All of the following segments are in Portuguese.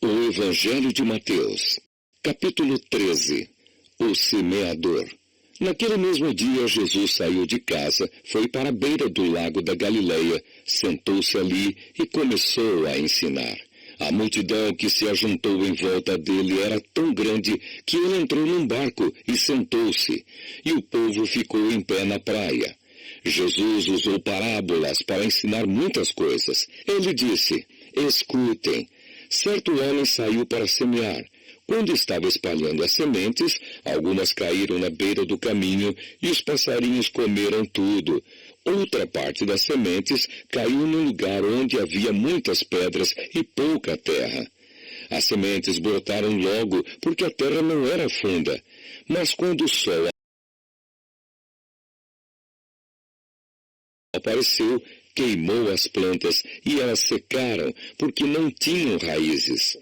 O Evangelho de Mateus, capítulo 13. O semeador. Naquele mesmo dia, Jesus saiu de casa, foi para a beira do lago da Galileia, sentou-se ali e começou a ensinar. A multidão que se ajuntou em volta dele era tão grande que ele entrou num barco e sentou-se, e o povo ficou em pé na praia. Jesus usou parábolas para ensinar muitas coisas. Ele disse: escutem, certo homem saiu para semear. Quando estava espalhando as sementes, algumas caíram na beira do caminho e os passarinhos comeram tudo. Outra parte das sementes caiu num lugar onde havia muitas pedras e pouca terra. As sementes brotaram logo porque a terra não era funda, mas quando o sol apareceu, queimou as plantas e elas secaram porque não tinham raízes.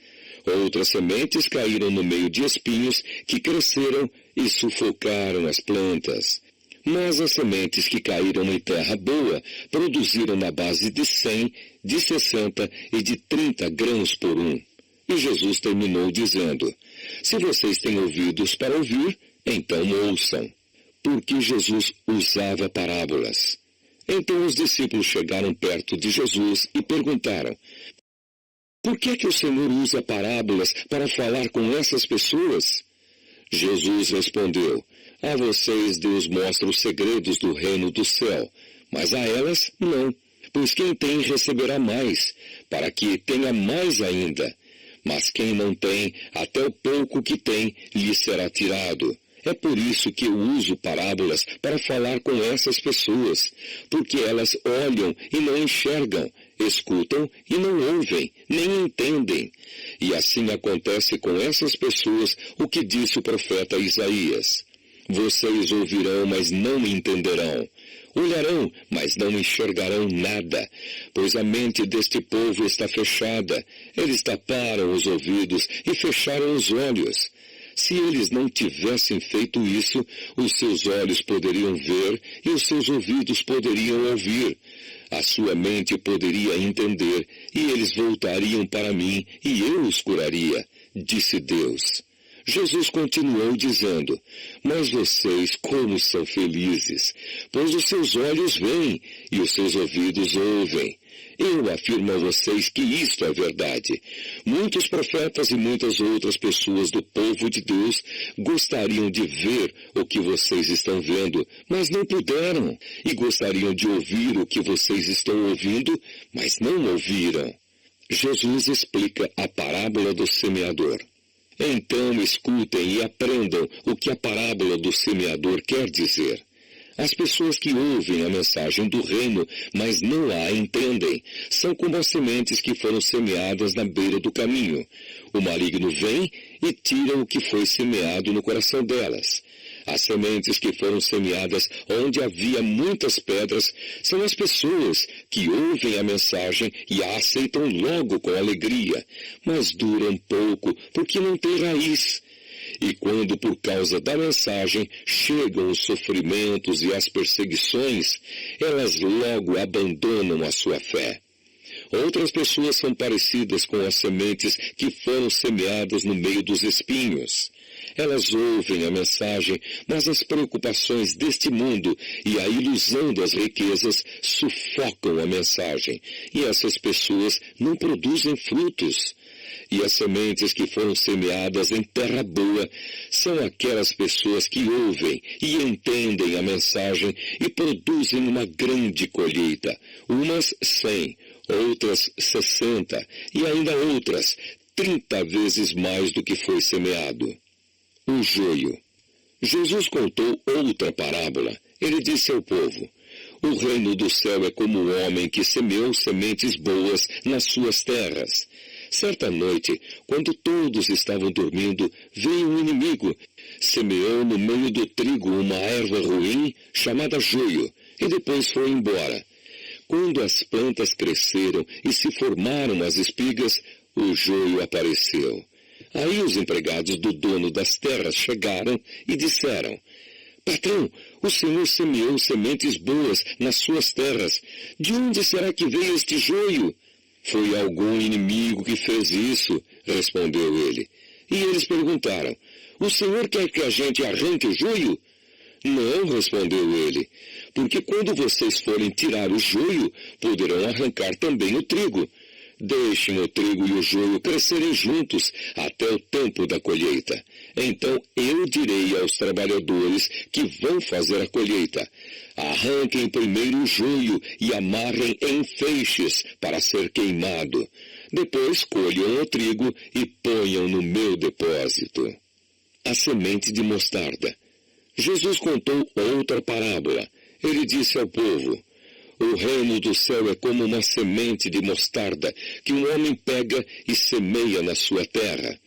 Outras sementes caíram no meio de espinhos que cresceram e sufocaram as plantas. Mas as sementes que caíram em terra boa produziram na base de 100, de 60 e de 30 grãos por um. E Jesus terminou dizendo: se vocês têm ouvidos para ouvir, então ouçam. Porque Jesus usava parábolas. Então os discípulos chegaram perto de Jesus e perguntaram: por que o Senhor usa parábolas para falar com essas pessoas? Jesus respondeu: a vocês Deus mostra os segredos do reino do céu, mas a elas não, pois quem tem receberá mais, para que tenha mais ainda. Mas quem não tem, até o pouco que tem, lhe será tirado. É por isso que eu uso parábolas para falar com essas pessoas, porque elas olham e não enxergam, escutam e não ouvem, nem entendem. E assim acontece com essas pessoas o que disse o profeta Isaías: vocês ouvirão, mas não entenderão. Olharão, mas não enxergarão nada, pois a mente deste povo está fechada. Eles taparam os ouvidos e fecharam os olhos. Se eles não tivessem feito isso, os seus olhos poderiam ver e os seus ouvidos poderiam ouvir. A sua mente poderia entender e eles voltariam para mim e eu os curaria, disse Deus. Jesus continuou dizendo: mas vocês como são felizes, pois os seus olhos veem e os seus ouvidos ouvem. Eu afirmo a vocês que isto é verdade. Muitos profetas e muitas outras pessoas do povo de Deus gostariam de ver o que vocês estão vendo, mas não puderam. E gostariam de ouvir o que vocês estão ouvindo, mas não ouviram. Jesus explica a parábola do semeador. Então escutem e aprendam o que a parábola do semeador quer dizer. As pessoas que ouvem a mensagem do reino, mas não a entendem, são como as sementes que foram semeadas na beira do caminho. O maligno vem e tira o que foi semeado no coração delas. As sementes que foram semeadas onde havia muitas pedras são as pessoas que ouvem a mensagem e a aceitam logo com alegria, mas duram pouco porque não têm raiz. E quando por causa da mensagem chegam os sofrimentos e as perseguições, elas logo abandonam a sua fé. Outras pessoas são parecidas com as sementes que foram semeadas no meio dos espinhos. Elas ouvem a mensagem, mas as preocupações deste mundo e a ilusão das riquezas sufocam a mensagem, e essas pessoas não produzem frutos. E as sementes que foram semeadas em terra boa são aquelas pessoas que ouvem e entendem a mensagem e produzem uma grande colheita, umas 100, outras 60 e ainda outras 30 vezes mais do que foi semeado. O joio. Jesus contou outra parábola. Ele disse ao povo: o reino do céu é como um homem que semeou sementes boas nas suas terras. Certa noite, quando todos estavam dormindo, veio um inimigo, semeou no meio do trigo uma erva ruim chamada joio, e depois foi embora. Quando as plantas cresceram e se formaram as espigas, o joio apareceu. Aí os empregados do dono das terras chegaram e disseram: patrão, o senhor semeou sementes boas nas suas terras. De onde será que veio este joio? Foi algum inimigo que fez isso, respondeu ele. E eles perguntaram: o Senhor quer que a gente arranque o joio? Não, respondeu ele, porque quando vocês forem tirar o joio, poderão arrancar também o trigo. Deixem o trigo e o joio crescerem juntos até o tempo da colheita. Então eu direi aos trabalhadores que vão fazer a colheita: arranquem primeiro o joio e amarrem em feixes para ser queimado. Depois colham o trigo e ponham no meu depósito. A semente de mostarda. Jesus contou outra parábola. Ele disse ao povo: o reino do céu é como uma semente de mostarda que um homem pega e semeia na sua terra.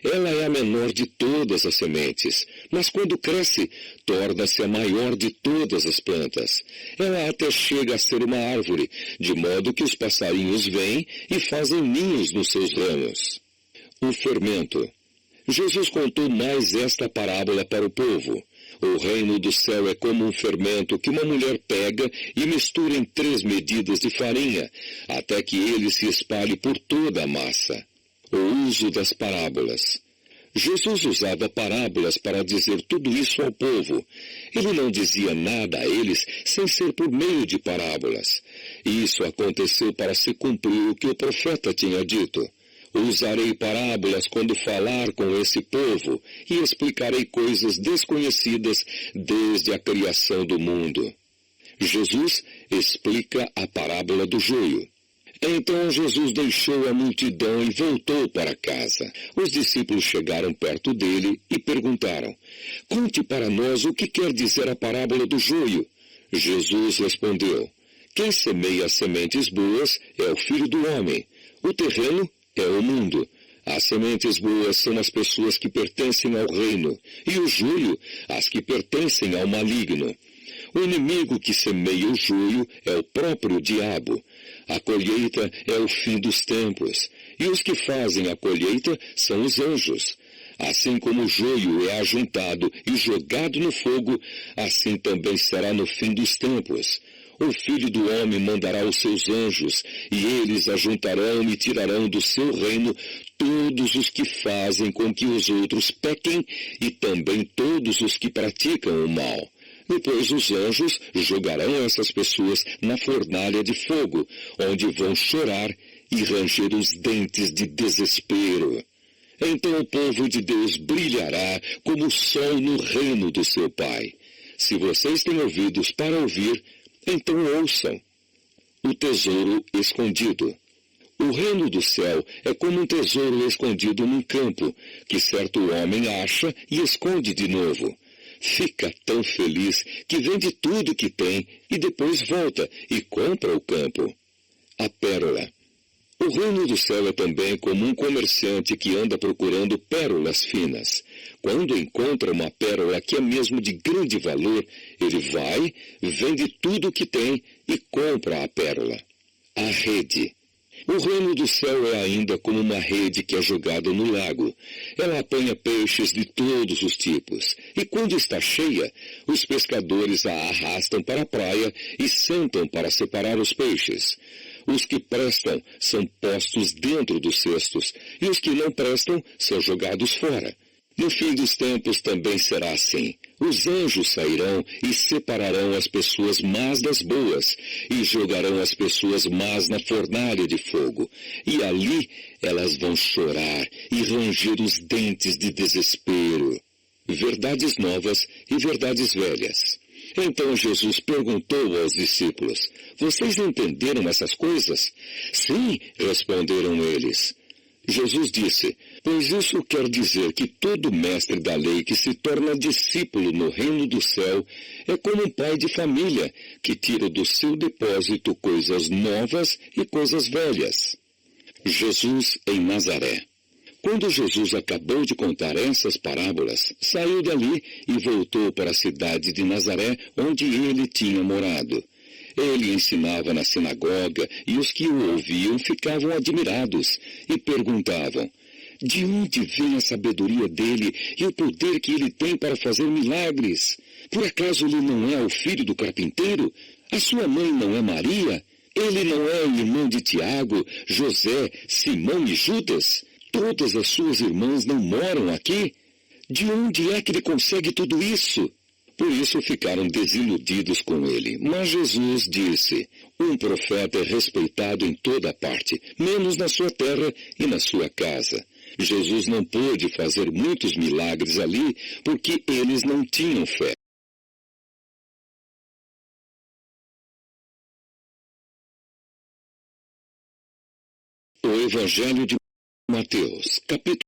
Ela é a menor de todas as sementes, mas quando cresce, torna-se a maior de todas as plantas. Ela até chega a ser uma árvore, de modo que os passarinhos vêm e fazem ninhos nos seus ramos. O fermento. Jesus contou mais esta parábola para o povo. O reino do céu é como um fermento que uma mulher pega e mistura em 3 medidas de farinha, até que ele se espalhe por toda a massa. O uso das parábolas. Jesus usava parábolas para dizer tudo isso ao povo. Ele não dizia nada a eles sem ser por meio de parábolas. Isso aconteceu para se cumprir o que o profeta tinha dito. Usarei parábolas quando falar com esse povo e explicarei coisas desconhecidas desde a criação do mundo. Jesus explica a parábola do joio. Então Jesus deixou a multidão e voltou para casa. Os discípulos chegaram perto dele e perguntaram: conte para nós o que quer dizer a parábola do joio. Jesus respondeu: quem semeia sementes boas é o Filho do Homem. O terreno é o mundo. As sementes boas são as pessoas que pertencem ao reino, e o joio, as que pertencem ao maligno. O inimigo que semeia o joio é o próprio diabo. A colheita é o fim dos tempos, e os que fazem a colheita são os anjos. Assim como o joio é ajuntado e jogado no fogo, assim também será no fim dos tempos. O Filho do Homem mandará os seus anjos, e eles ajuntarão e tirarão do seu reino todos os que fazem com que os outros pequem, e também todos os que praticam o mal. Depois os anjos jogarão essas pessoas na fornalha de fogo, onde vão chorar e ranger os dentes de desespero. Então o povo de Deus brilhará como o sol no reino do seu Pai. Se vocês têm ouvidos para ouvir, então ouçam. O tesouro escondido. O reino do céu é como um tesouro escondido num campo, que certo homem acha e esconde de novo. Fica tão feliz que vende tudo que tem e depois volta e compra o campo. A pérola. O reino do céu é também como um comerciante que anda procurando pérolas finas. Quando encontra uma pérola que é mesmo de grande valor, ele vai, vende tudo o que tem e compra a pérola. A rede. O reino do céu é ainda como uma rede que é jogada no lago. Ela apanha peixes de todos os tipos. E quando está cheia, os pescadores a arrastam para a praia e sentam para separar os peixes. Os que prestam são postos dentro dos cestos, e os que não prestam são jogados fora. No fim dos tempos também será assim. Os anjos sairão e separarão as pessoas más das boas, e jogarão as pessoas más na fornalha de fogo. E ali elas vão chorar e ranger os dentes de desespero. Verdades novas e verdades velhas. Então Jesus perguntou aos discípulos: vocês entenderam essas coisas? Sim, responderam eles. Jesus disse: pois isso quer dizer que todo mestre da lei que se torna discípulo no reino do céu é como um pai de família que tira do seu depósito coisas novas e coisas velhas. Jesus em Nazaré. Quando Jesus acabou de contar essas parábolas, saiu dali e voltou para a cidade de Nazaré, onde ele tinha morado. Ele ensinava na sinagoga e os que o ouviam ficavam admirados e perguntavam: de onde vem a sabedoria dele e o poder que ele tem para fazer milagres? Por acaso ele não é o filho do carpinteiro? A sua mãe não é Maria? Ele não é o irmão de Tiago, José, Simão e Judas? Todas as suas irmãs não moram aqui? De onde é que ele consegue tudo isso? Por isso ficaram desiludidos com ele. Mas Jesus disse: um profeta é respeitado em toda parte, menos na sua terra e na sua casa. Jesus não pôde fazer muitos milagres ali porque eles não tinham fé. O Evangelho de Mateus, capítulo